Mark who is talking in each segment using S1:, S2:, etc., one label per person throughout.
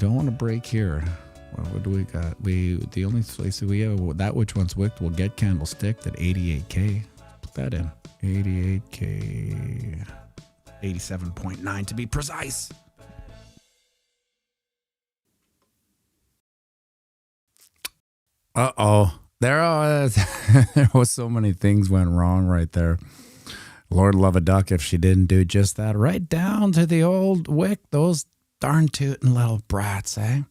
S1: don't want to break here. What do we got? The only place we have that which once wicked will get candlestick at 88K. Put that in 88K, 87.9 to be precise. There was so many things went wrong right there. Lord love a duck if she didn't do just that. Right down to the old wick, those darn tootin' little brats, eh?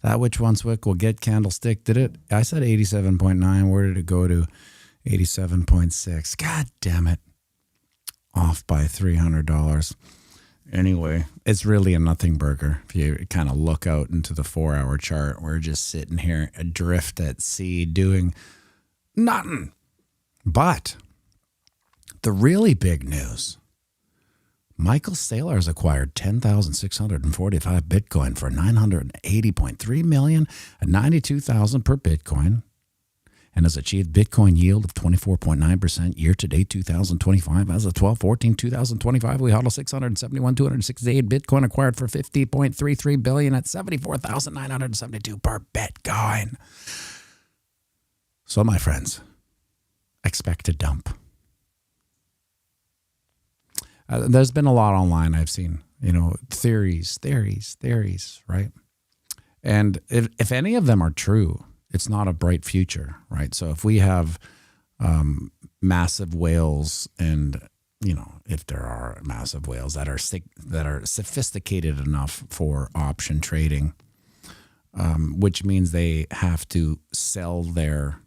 S1: That which once wick will get candlestick. Did it? I said 87.9. Where did it go to? 87.6. God damn it. Off by $300. Anyway, it's really a nothing burger. If you kind of look out into the 4-hour chart, we're just sitting here adrift at sea doing nothing. But the really big news, Michael Saylor has acquired 10,645 Bitcoin for $980.3 million at $92,000 per Bitcoin, and has achieved Bitcoin yield of 24.9% year-to-date 2025. As of 12/14/2025, we hodl 671,268 Bitcoin acquired for $50.33 billion at $74,972 per Bitcoin. So, my friends, expect a dump. There's been a lot online I've seen, theories, right? And if any of them are true, it's not a bright future, right? So if we have massive whales, and if there are massive whales that are sophisticated enough for option trading, which means they have to sell their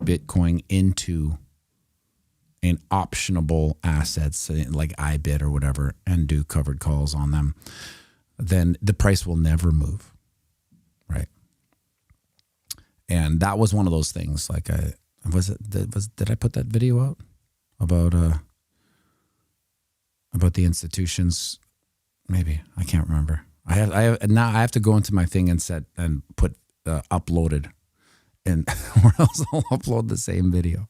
S1: Bitcoin into an optionable assets like iBit or whatever, and do covered calls on them, then the price will never move, right? And that was one of those things. Like, did I put that video out about the institutions? Maybe, I can't remember. I have to go into my thing and put uploaded, and or else I'll upload the same video.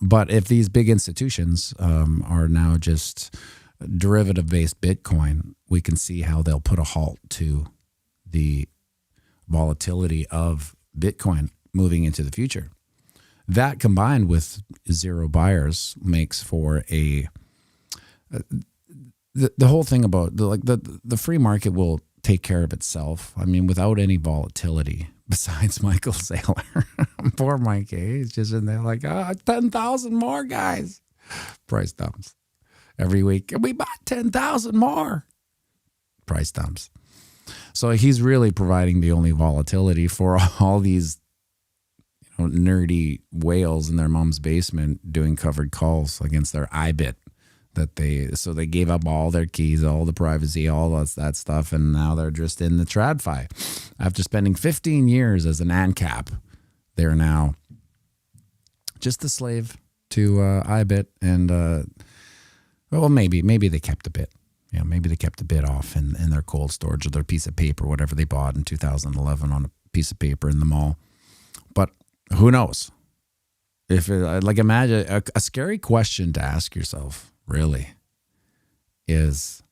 S1: But if these big institutions are now just derivative-based Bitcoin, we can see how they'll put a halt to the volatility of Bitcoin moving into the future. That combined with zero buyers makes for the whole thing about the free market will take care of itself. I mean, without any volatility. Besides Michael Saylor. Poor Mikey. He's just in there like, 10,000 more, guys. Price dumps. Every week, we bought 10,000 more. Price dumps. So he's really providing the only volatility for all these nerdy whales in their mom's basement doing covered calls against their iBit. So they gave up all their keys, all the privacy, all that stuff, and now they're just in the TradFi. After spending 15 years as an ANCAP, they're now just a slave to iBit, and maybe they kept a bit. Maybe they kept a bit off in their cold storage or their piece of paper, whatever they bought in 2011 on a piece of paper in the mall. But who knows? Imagine a scary question to ask yourself. Really is,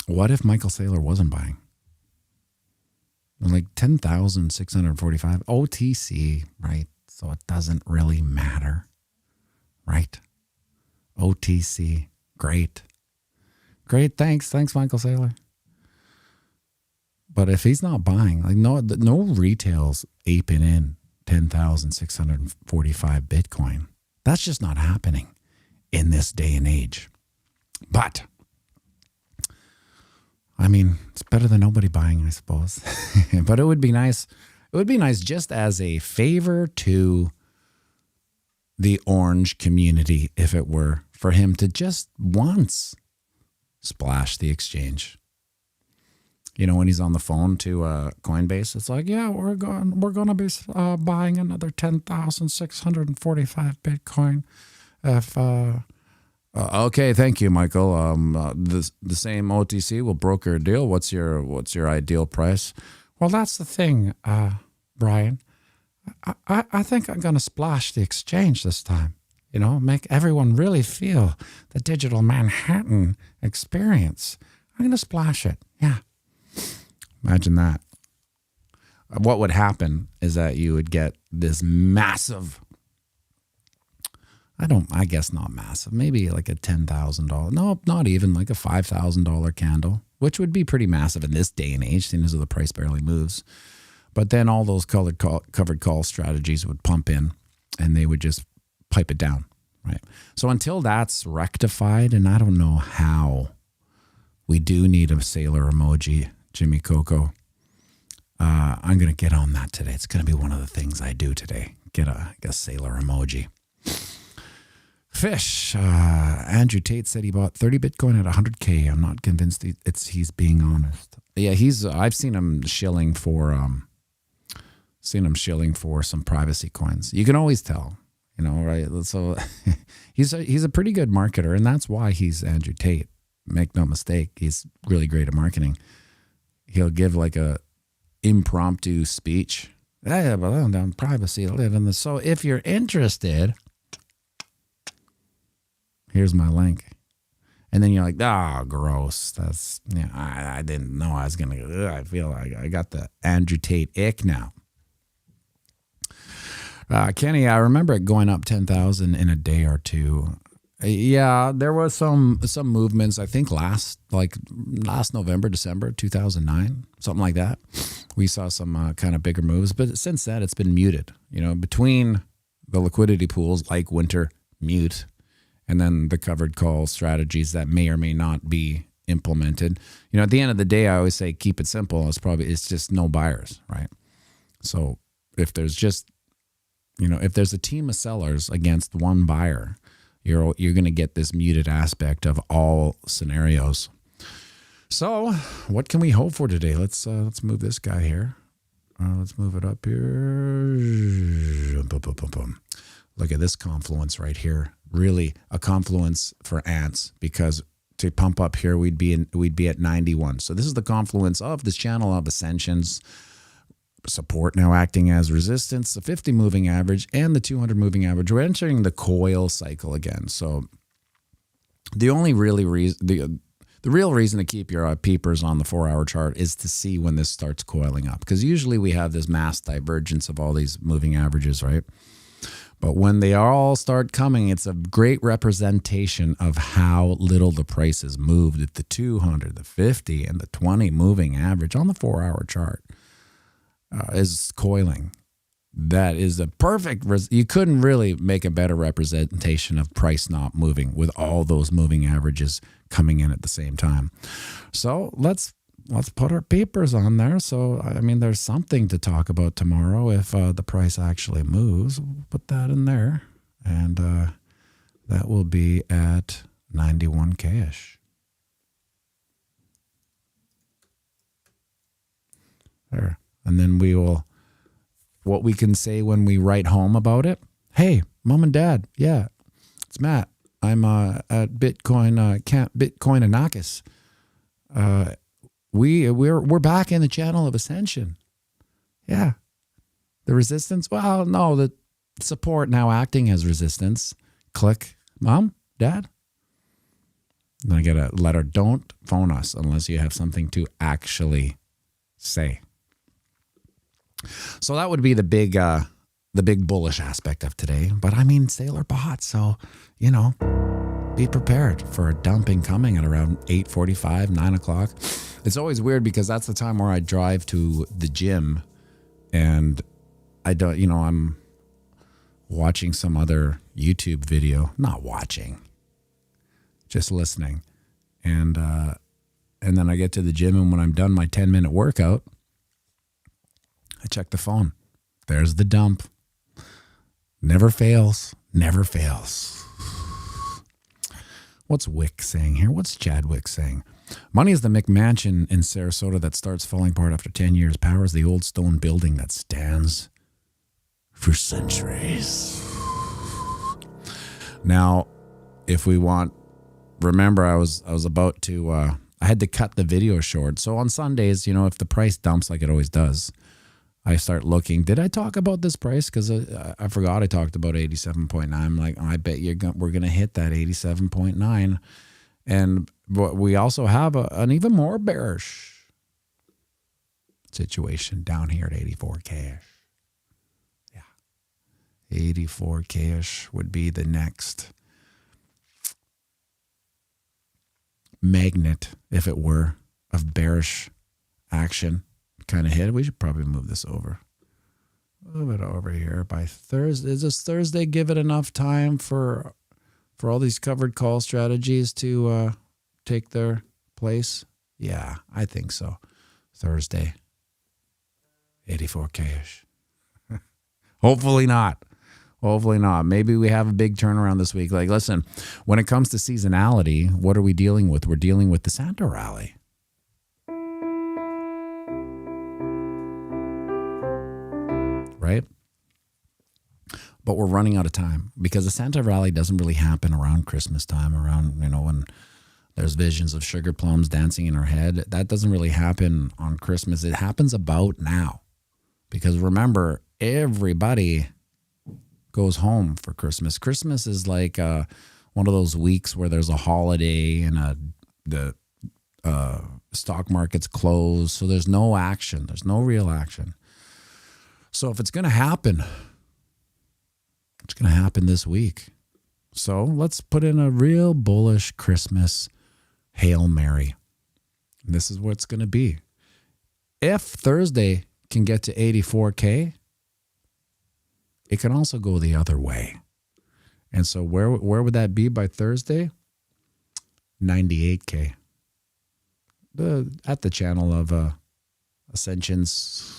S1: what if Michael Saylor wasn't buying? Like 10,645 OTC, right? So it doesn't really matter, right? OTC, great. Thanks Michael Saylor. But if he's not buying, no retail's aping in 10,645 Bitcoin. That's just not happening in this day and age. But, I mean, it's better than nobody buying, I suppose. But it would be nice. It would be nice just as a favor to the orange community, if it were, for him to just once splash the exchange. When he's on the phone to Coinbase, it's like, yeah, we're going to be buying another 10,645 Bitcoin. Okay, thank you, Michael. The same OTC will broker a deal. What's your ideal price? Well, that's the thing, Brian. I think I'm going to splash the exchange this time. make everyone really feel the digital Manhattan experience. I'm going to splash it. Yeah. Imagine that. What would happen is that you would get this massive, I guess not massive, maybe like a $10,000, no, not even, like a $5,000 candle, which would be pretty massive in this day and age, seeing as the price barely moves. But then all those covered call strategies would pump in and they would just pipe it down, right? So until that's rectified, and I don't know how, we do need a Saylor emoji, Jimmy Coco. I'm going to get on that today. It's going to be one of the things I do today. Get a Saylor emoji. Fish. Andrew Tate said he bought 30 Bitcoin at 100K. I'm not convinced he's being honest. Yeah, I've seen him shilling for some privacy coins. You can always tell, right? So he's a pretty good marketer, and that's why he's Andrew Tate. Make no mistake, he's really great at marketing. He'll give like a impromptu speech. Yeah, but I'm down privacy to live in this. So if you're interested, here's my link. And then you're like, gross. That's, I didn't know I was going to, I feel like I got the Andrew Tate ick now. Kenny, I remember it going up 10,000 in a day or two. Yeah, there was some movements, I think last November, December 2009, something like that. We saw some kind of bigger moves, but since then it's been muted, between the liquidity pools like winter mute and then the covered call strategies that may or may not be implemented. At the end of the day, I always say keep it simple. It's just no buyers, right? So if there's just, if there's a team of sellers against one buyer, you're going to get this muted aspect of all scenarios. So what can we hope for today? Let's move this guy here. Let's move it up here. Look at this confluence right here. Really a confluence for ants, because to pump up here, we'd be at 91. So this is the confluence of this channel of ascensions. Support now acting as resistance, the 50 moving average and the 200 moving average. We're entering the coil cycle again. So the only really the real reason to keep your peepers on the 4-hour chart is to see when this starts coiling up, because usually we have this mass divergence of all these moving averages, right? But when they all start coming, it's a great representation of how little the prices moved at the 200, the 50, and the 20 moving average on the 4-hour chart. Is coiling. That is a perfect, you couldn't really make a better representation of price not moving with all those moving averages coming in at the same time. So let's put our papers on there. So, there's something to talk about tomorrow if the price actually moves. We'll put that in there. And that will be at 91K-ish. There. And then what we can say when we write home about it. Hey, Mom and Dad, yeah, it's Matt. I'm at Bitcoin, Camp Bitcoin Anarchist. We're back in the channel of ascension. Yeah. The resistance, well, no, the support now acting as resistance. Click, Mom, Dad. Then I get a letter, don't phone us unless you have something to actually say. So that would be the big bullish aspect of today. But Saylor bought, so, be prepared for a dumping coming at around 8:45, 9 o'clock. It's always weird because that's the time where I drive to the gym and I don't, I'm watching some other YouTube video, not watching, just listening. And then I get to the gym, and when I'm done my 10-minute workout, I check the phone. There's the dump. Never fails. Never fails. What's Wick saying here? What's Chadwick saying? Money is the McMansion in Sarasota that starts falling apart after 10 years. Power is the old stone building that stands for centuries. Now, if we want, remember I was about to, I had to cut the video short. So on Sundays, if the price dumps like it always does, I start looking. Did I talk about this price? Because I forgot I talked about 87.9. I'm like, I bet we're going to hit that 87.9. But we also have an even more bearish situation down here at 84K-ish. Yeah. 84K-ish would be the next magnet, if it were, of bearish action kind of hit. We should probably move this over. Move it over here by Thursday. Is this Thursday? Give it enough time for all these covered call strategies to take their place? Yeah, I think so. Thursday, 84K-ish. Hopefully not. Hopefully not. Maybe we have a big turnaround this week. Like, listen, when it comes to seasonality, what are we dealing with? We're dealing with the Santa rally. Right? But we're running out of time because the Santa rally doesn't really happen around Christmas time, around, when there's visions of sugar plums dancing in our head. That doesn't really happen on Christmas. It happens about now. Because remember, everybody goes home for Christmas. Christmas is like one of those weeks where there's a holiday and the stock market's closed. So there's no action. There's no real action. So if it's going to happen, it's going to happen this week. So let's put in a real bullish Christmas Hail Mary. And this is what it's going to be. If Thursday can get to 84K, it can also go the other way. And so where would that be by Thursday? 98K. At the channel of Ascension's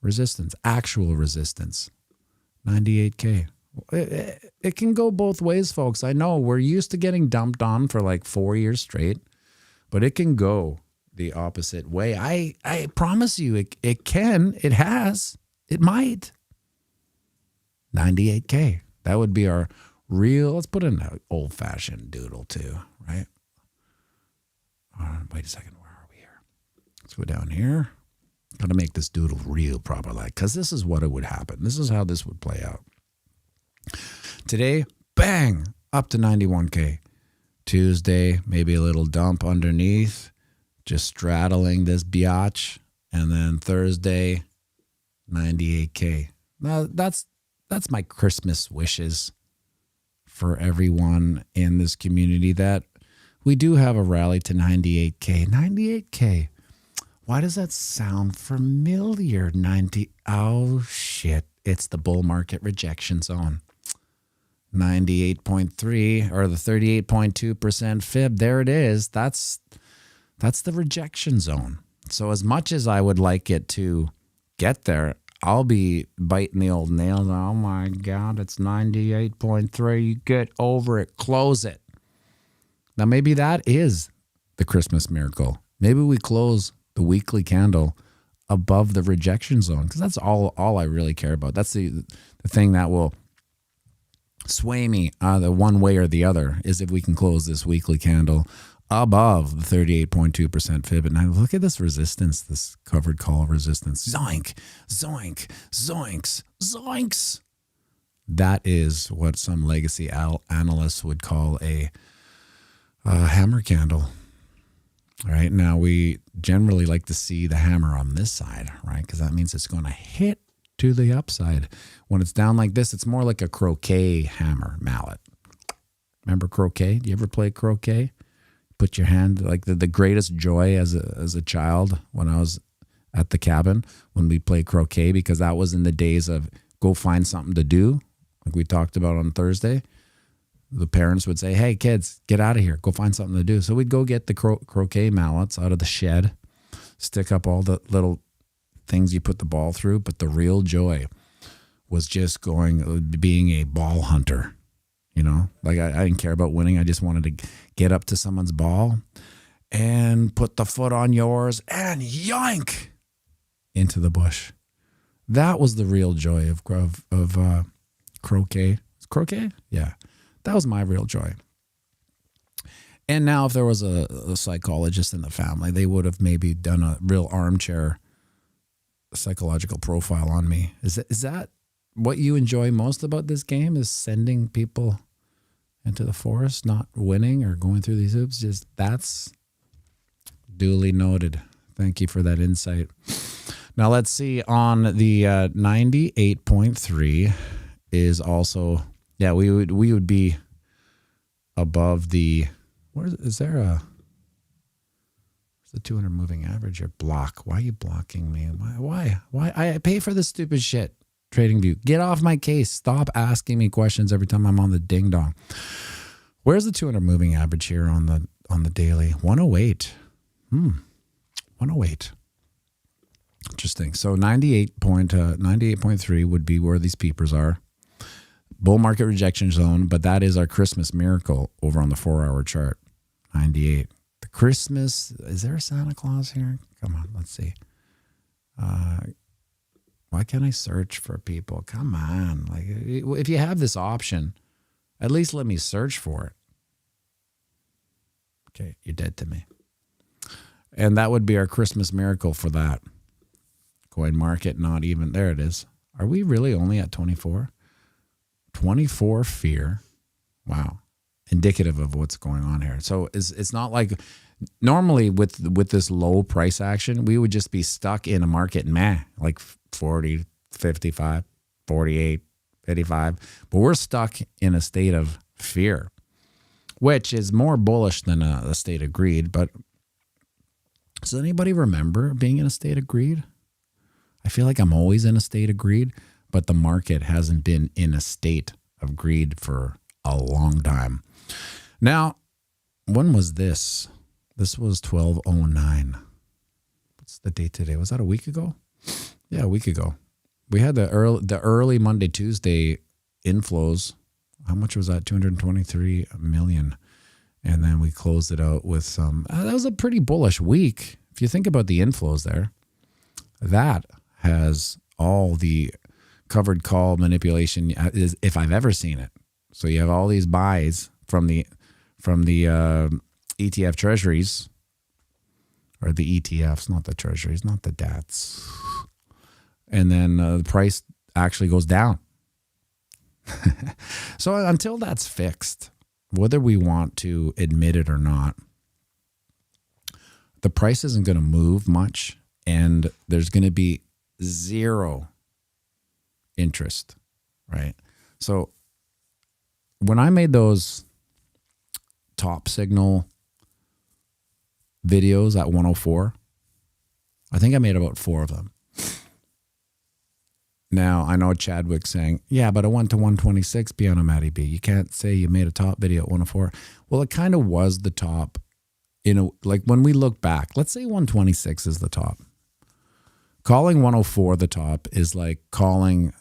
S1: resistance, actual resistance, 98K. It can go both ways, folks. I know we're used to getting dumped on for like 4 years straight, but it can go the opposite way. I promise you, it can, it has, it might. 98K. That would be our real, let's put in an old-fashioned doodle too, right? Wait a second, where are we here? Let's go down here. Got to make this doodle real proper, like, because this is what it would happen. This is how this would play out. Today, bang, up to 91K. Tuesday, maybe a little dump underneath, just straddling this biatch. And then Thursday, 98K. Now, that's my Christmas wishes for everyone in this community, that we do have a rally to 98K. 98K. Why does that sound familiar? Oh, shit. It's the bull market rejection zone. 98.3 or the 38.2% fib. There it is. That's the rejection zone. So as much as I would like it to get there, I'll be biting the old nails. Oh my God, it's 98.3. Get over it. Close it. Now maybe that is the Christmas miracle. Maybe we close the weekly candle above the rejection zone, because that's all I really care about. That's the thing that will sway me either one way or the other, is if we can close this weekly candle above the 38.2% fib. And now look at this resistance, this covered call resistance. Zoink, zoink, zoinks, zoinks. That is what some legacy analysts would call a hammer candle. All right, now we generally like to see the hammer on this side, right? Because that means it's going to hit to the upside. When it's down like this, it's more like a croquet hammer mallet. Remember croquet? Do you ever play croquet? Put your hand, like the greatest joy as a child when I was at the cabin when we played croquet, because that was in the days of go find something to do, like we talked about on Thursday. The parents would say, hey, kids, get out of here. Go find something to do. So we'd go get the croquet mallets out of the shed, stick up all the little things you put the ball through. But the real joy was just being a ball hunter. You know, like I didn't care about winning. I just wanted to get up to someone's ball and put the foot on yours and yoink into the bush. That was the real joy of croquet. Croquet? Yeah. That was my real joy. And now if there was a psychologist in the family, they would have maybe done a real armchair psychological profile on me. Is that what you enjoy most about this game, is sending people into the forest, not winning or going through these hoops? Just that's duly noted. Thank you for that insight. Now let's see, on the 98.3 is also, yeah, we would be above the, is there a, the 200 moving average or block? Why are you blocking me? Why? I pay for this stupid shit. Trading View, get off my case. Stop asking me questions every time I'm on the ding dong. Where's the 200 moving average here on the daily? 108. 108. Interesting. So 98.3 would be where these peepers are. Bull market rejection zone, but that is our Christmas miracle over on the 4-hour chart. 98. The Christmas, is there a Santa Claus here? Come on, let's see. Why can't I search for people? Come on. Like, if you have this option, at least let me search for it. Okay, you're dead to me. And that would be our Christmas miracle for that. Coin market, not even. There it is. Are we really only at 24? 24 fear. Wow. Indicative of what's going on here. So it's not like normally with this low price action, we would just be stuck in a market, like 40, 55, 48, 55. But we're stuck in a state of fear, which is more bullish than a state of greed. But does anybody remember being in a state of greed? I feel like I'm always in a state of greed, but the market hasn't been in a state of greed for a long time. Now, when was this? This was 12:09. What's the date today? Was that a week ago? Yeah, a week ago. We had the early Monday, Tuesday inflows. How much was that? 223 million. And then we closed it out with some. That was a pretty bullish week. If you think about the inflows there, that has all the covered call manipulation if I've ever seen it. So you have all these buys from the ETF treasuries, or the ETFs, not the treasuries, not the DATs. And then the price actually goes down. So until that's fixed, whether we want to admit it or not, the price isn't going to move much, and there's going to be zero interest, right? So when I made those top signal videos at 104, I think I made about 4 of them. Now, I know Chadwick's saying, yeah, but it went to 126, pianomattyb. You can't say you made a top video at 104. Well, it kind of was the top. Like when we look back, let's say 126 is the top. Calling 104 the top is like calling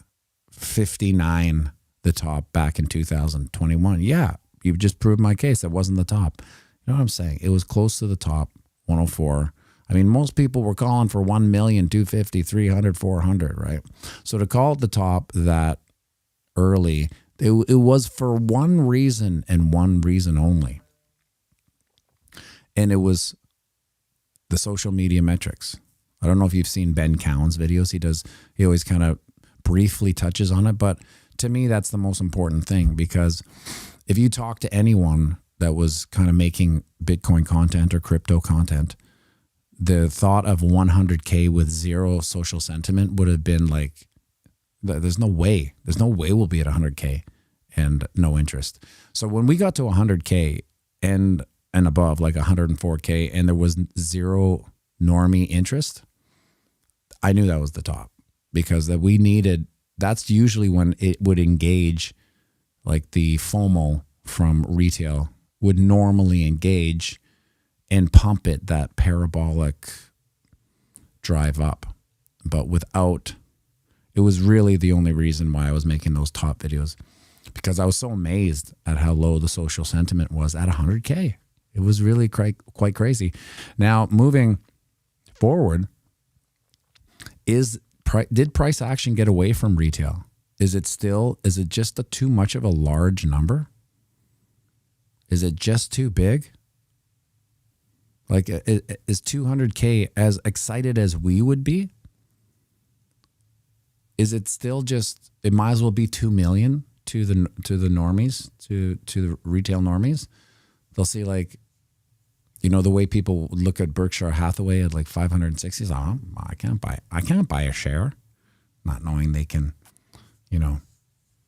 S1: 59 the top back in 2021. Yeah, you've just proved my case. It wasn't the top. You know what I'm saying? It was close to the top, 104. I mean, most people were calling for 1 million, 250, 300, 400, right? So to call it the top that early, it was for one reason and one reason only. And it was the social media metrics. I don't know if you've seen Ben Cowan's videos. He always kind of briefly touches on it. But to me, that's the most important thing, because if you talk to anyone that was kind of making Bitcoin content or crypto content, the thought of 100K with zero social sentiment would have been like, there's no way. There's no way we'll be at 100K and no interest. So when we got to 100K and above, like 104K, and there was zero normie interest, I knew that was the top, because that we needed, that's usually when it would engage, like the FOMO from retail would normally engage and pump it that parabolic drive up. But without, it was really the only reason why I was making those top videos, because I was so amazed at how low the social sentiment was at 100K. It was really quite crazy. Now, moving forward, did price action get away from retail? Is it just too much of a large number? Is it just too big? Like, is 200K as excited as we would be? is it still just, it might as well be 2 million to the normies, to the retail normies. They'll see like, you know, the way people look at Berkshire Hathaway at like 560, oh, I can't buy a share, not knowing they can, you know,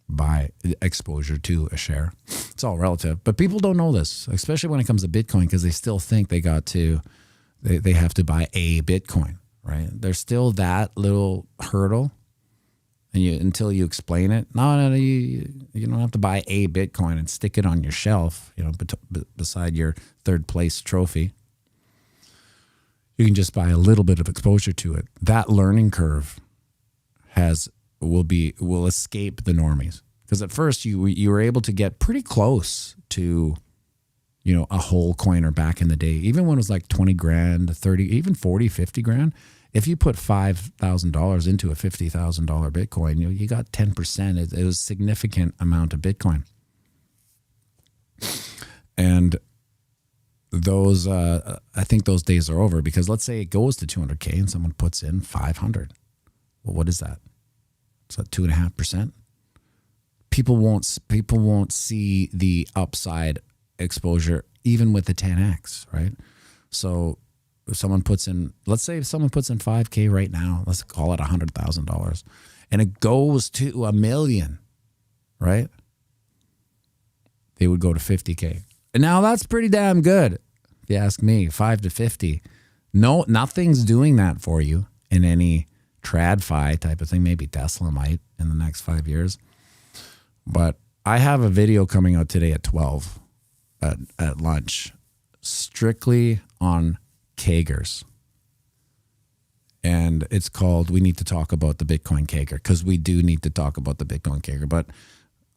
S1: buy exposure to a share. It's all relative, but people don't know this, especially when it comes to Bitcoin, because they still think they have to buy a Bitcoin, right? There's still that little hurdle, and until you explain it, no, you don't have to buy a Bitcoin and stick it on your shelf, you know, beside your third place trophy. You can just buy a little bit of exposure to it. That learning curve will escape the normies, because at first you were able to get pretty close to, you know, a whole coiner back in the day, even when it was like 20 grand, 30, even 40, 50 grand. If you put $5,000 into a $50,000 Bitcoin, you got 10%. It was a significant amount of Bitcoin. And those, I think those days are over, because let's say it goes to 200K and someone puts in 500. Well, what is that? Is that 2.5%? People won't see the upside exposure even with the 10x, right? So if someone puts in, let's say if someone puts in 5K right now, let's call it $100,000, and it goes to $1 million, right? They would go to 50K. And now that's pretty damn good, if you ask me. 5 to 50. No, nothing's doing that for you in any TradFi type of thing. Maybe Tesla might in the next 5 years. But I have a video coming out today at 12 at lunch, strictly on CAGRs. And it's called, we need to talk about the Bitcoin CAGR, because we do need to talk about the Bitcoin CAGR. But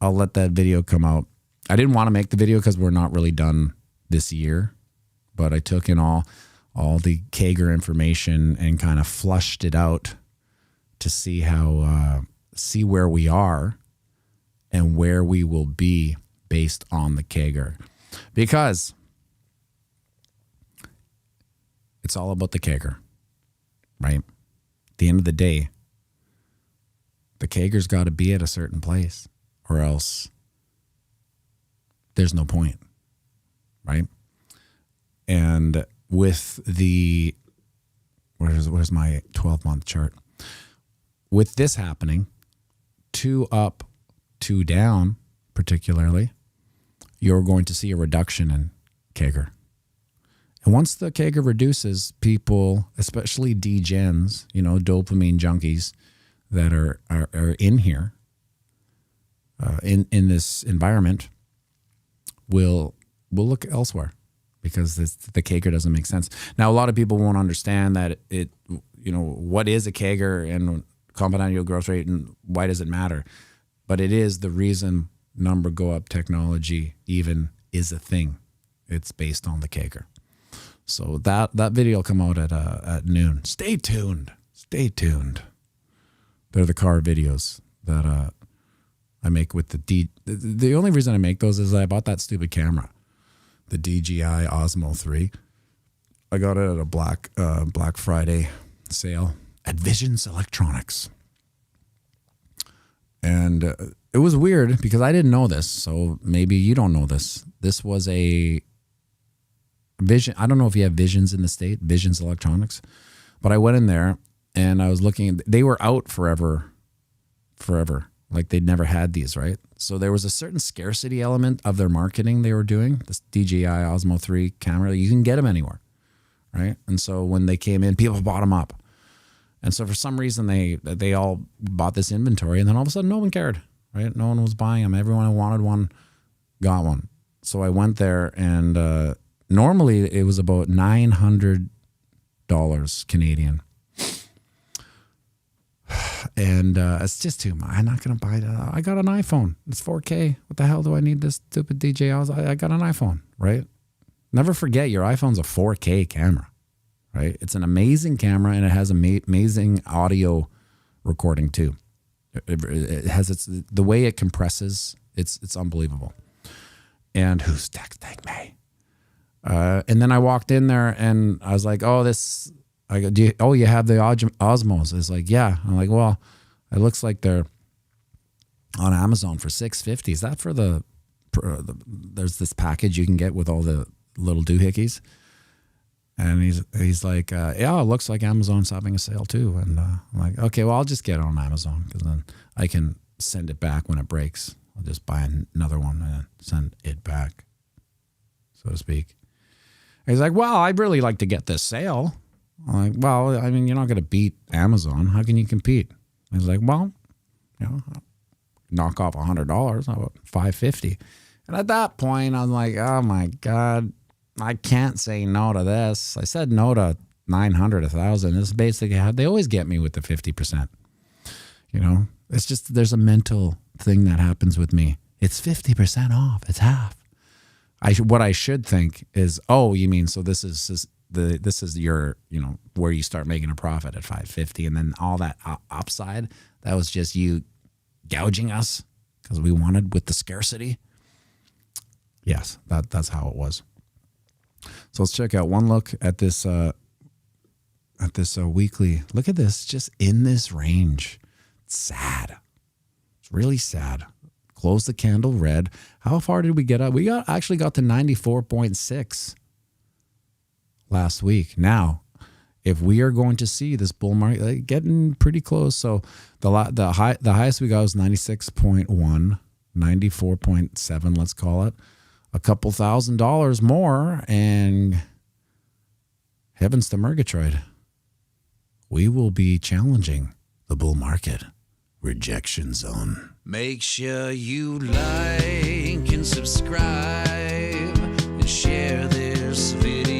S1: I'll let that video come out. I didn't want to make the video because we're not really done this year, but I took in all the CAGR information and kind of flushed it out to see see where we are and where we will be based on the CAGR. Because it's all about the CAGR, right? At the end of the day, the CAGR's got to be at a certain place, or else there's no point, right? And with the, where's my 12-month chart? With this happening, 2 up, 2 down, particularly, you're going to see a reduction in CAGR. And once the CAGR reduces, people, especially degens, you know, dopamine junkies that are in here, in this environment, will look elsewhere, because the CAGR doesn't make sense. Now, a lot of people won't understand that it, you know, what is a CAGR and compound annual growth rate, and why does it matter? But it is the reason number go up technology even is a thing. It's based on the CAGR. So that video will come out at noon. Stay tuned. Stay tuned. They're the car videos that I make with the only reason I make those is I bought that stupid camera, the DJI Osmo 3. I got it at a Black Friday sale at Visions Electronics. And it was weird because I didn't know this, so maybe you don't know this. This was a Vision. I don't know if you have Visions in the state, Visions Electronics, but I went in there and I was looking. They were out forever. Like they'd never had these, right? So there was a certain scarcity element of their marketing they were doing. This DJI Osmo 3 camera, you can get them anywhere, right? And so when they came in, people bought them up. And so for some reason, they all bought this inventory, and then all of a sudden, no one cared, right? No one was buying them. Everyone who wanted one got one. So I went there, and normally it was about $900 Canadian. And it's just too much. I'm not going to buy that. I got an iPhone. It's 4K. What the hell do I need this stupid DJI? I got an iPhone, right? Never forget, your iPhone's a 4K camera. Right? It's an amazing camera, and it has amazing audio recording too. It has the way it compresses. It's unbelievable. And who's texting me? And then I walked in there, and I was like, "Oh, this." You have the Osmos? It's like, yeah. I'm like, well, It looks like they're on Amazon for $6.50. Is that for there's this package you can get with all the little doohickeys? And he's like, yeah, it looks like Amazon's having a sale too. And I'm like, okay, well, I'll just get it on Amazon because then I can send it back when it breaks. I'll just buy another one and send it back, so to speak. And he's like, well, I'd really like to get this sale. I'm like, well, I mean, you're not going to beat Amazon. How can you compete? He's like, well, knock off $100. How about $5.50? And at that point, I'm like, oh my God, I can't say no to this. I said no to 900, 1,000. This is basically how they always get me with the 50%. It's just there's a mental thing that happens with me. It's 50% off. It's half. What I should think is, oh, you mean so this is your where you start making a profit at $5.50, and then all that upside that was just you gouging us because we wanted with the scarcity. Yes, that's how it was. So let's check out one look at this weekly. Look at this, just in this range. It's sad. It's really sad. Close the candle red. How far did we get up? We actually got to 94.6 last week. Now, if we are going to see this bull market getting pretty close, so the highest we got was 96.1, 94.7, let's call it. A couple $1,000 more, and heavens to Murgatroyd, we will be challenging the bull market rejection zone. Make sure you like and subscribe and share this video.